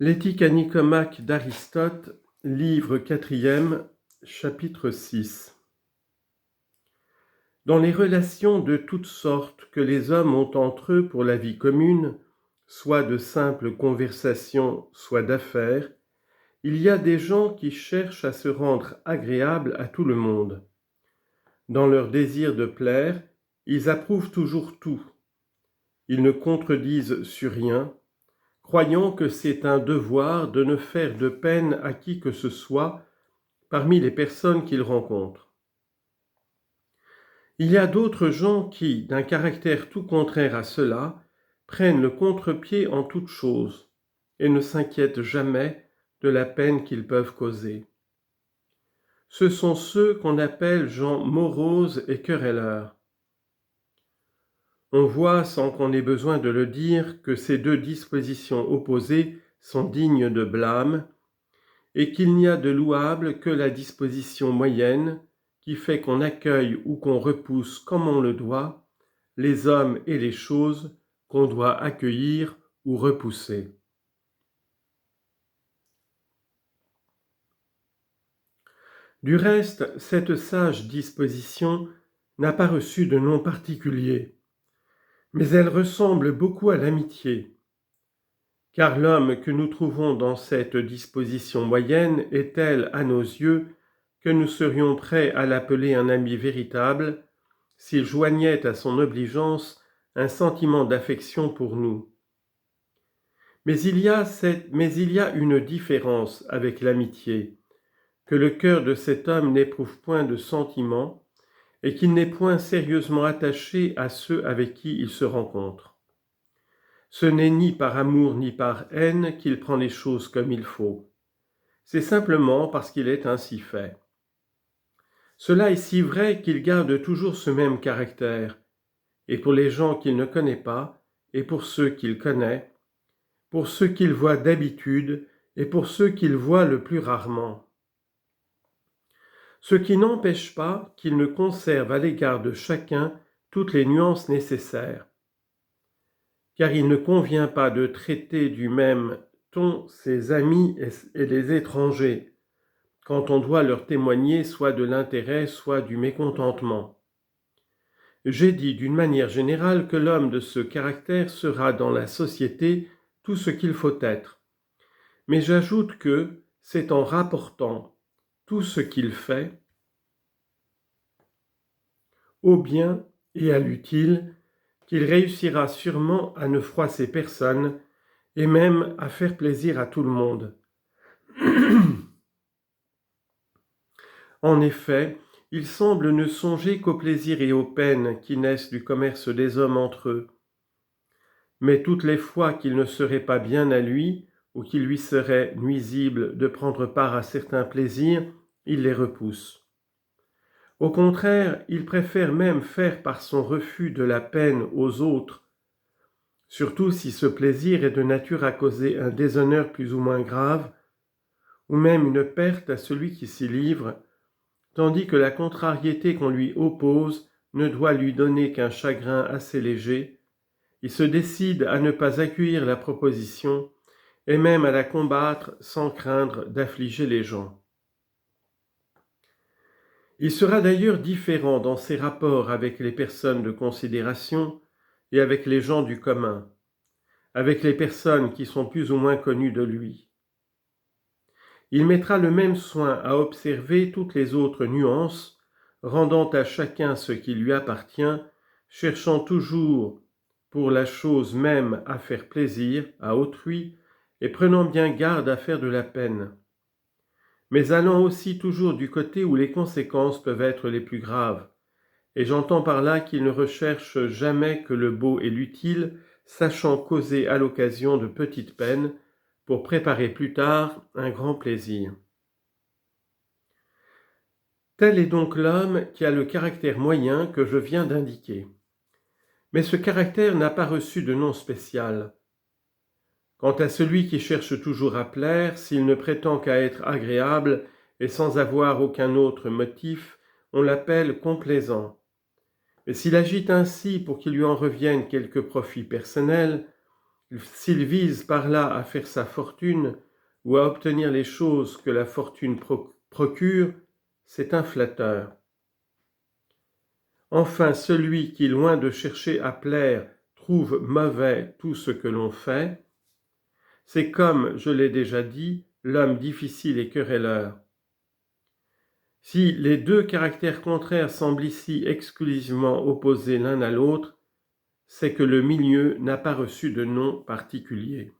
L'éthique à Nicomaque d'Aristote, livre 4e, chapitre 6. Dans les relations de toutes sortes que les hommes ont entre eux pour la vie commune, soit de simples conversations, soit d'affaires, il y a des gens qui cherchent à se rendre agréables à tout le monde. Dans leur désir de plaire, ils approuvent toujours tout. Ils ne contredisent sur rien, croyant que c'est un devoir de ne faire de peine à qui que ce soit parmi les personnes qu'ils rencontrent. Il y a d'autres gens qui, d'un caractère tout contraire à cela, prennent le contre-pied en toutes choses et ne s'inquiètent jamais de la peine qu'ils peuvent causer. Ce sont ceux qu'on appelle gens moroses et querelleurs. On voit, sans qu'on ait besoin de le dire, que ces deux dispositions opposées sont dignes de blâme, et qu'il n'y a de louable que la disposition moyenne qui fait qu'on accueille ou qu'on repousse comme on le doit les hommes et les choses qu'on doit accueillir ou repousser. Du reste, cette sage disposition n'a pas reçu de nom particulier, mais elle ressemble beaucoup à l'amitié, car l'homme que nous trouvons dans cette disposition moyenne est tel à nos yeux que nous serions prêts à l'appeler un ami véritable s'il joignait à son obligeance un sentiment d'affection pour nous. Mais il y a une différence avec l'amitié, que le cœur de cet homme n'éprouve point de sentiment et qu'il n'est point sérieusement attaché à ceux avec qui il se rencontre. Ce n'est ni par amour ni par haine qu'il prend les choses comme il faut. C'est simplement parce qu'il est ainsi fait. Cela est si vrai qu'il garde toujours ce même caractère, et pour les gens qu'il ne connaît pas, et pour ceux qu'il connaît, pour ceux qu'il voit d'habitude, et pour ceux qu'il voit le plus rarement. Ce qui n'empêche pas qu'il ne conserve à l'égard de chacun toutes les nuances nécessaires. Car il ne convient pas de traiter du même ton ses amis et les étrangers, quand on doit leur témoigner soit de l'intérêt, soit du mécontentement. J'ai dit d'une manière générale que l'homme de ce caractère sera dans la société tout ce qu'il faut être, mais j'ajoute que c'est en rapportant tout ce qu'il fait au bien et à l'utile qu'il réussira sûrement à ne froisser personne et même à faire plaisir à tout le monde. En effet, il semble ne songer qu'aux plaisirs et aux peines qui naissent du commerce des hommes entre eux. Mais toutes les fois qu'il ne serait pas bien à lui, ou qu'il lui serait nuisible de prendre part à certains plaisirs, il les repousse. Au contraire, il préfère même faire par son refus de la peine aux autres, surtout si ce plaisir est de nature à causer un déshonneur plus ou moins grave, ou même une perte à celui qui s'y livre, tandis que la contrariété qu'on lui oppose ne doit lui donner qu'un chagrin assez léger. Il se décide à ne pas accueillir la proposition et même à la combattre sans craindre d'affliger les gens. Il sera d'ailleurs différent dans ses rapports avec les personnes de considération et avec les gens du commun, avec les personnes qui sont plus ou moins connues de lui. Il mettra le même soin à observer toutes les autres nuances, rendant à chacun ce qui lui appartient, cherchant toujours pour la chose même à faire plaisir à autrui et prenant bien garde à faire de la peine, mais allant aussi toujours du côté où les conséquences peuvent être les plus graves, et j'entends par là qu'il ne recherche jamais que le beau et l'utile, sachant causer à l'occasion de petites peines pour préparer plus tard un grand plaisir. Tel est donc l'homme qui a le caractère moyen que je viens d'indiquer. Mais ce caractère n'a pas reçu de nom spécial. Quant à celui qui cherche toujours à plaire, s'il ne prétend qu'à être agréable et sans avoir aucun autre motif, on l'appelle complaisant. Mais s'il agite ainsi pour qu'il lui en revienne quelque profit personnel, S'il vise par là à faire sa fortune ou à obtenir les choses que la fortune procure, c'est un flatteur. Enfin, celui qui, loin de chercher à plaire, trouve mauvais tout ce que l'on fait, c'est comme, je l'ai déjà dit, l'homme difficile et querelleur. Si les deux caractères contraires semblent ici exclusivement opposés l'un à l'autre, c'est que le milieu n'a pas reçu de nom particulier.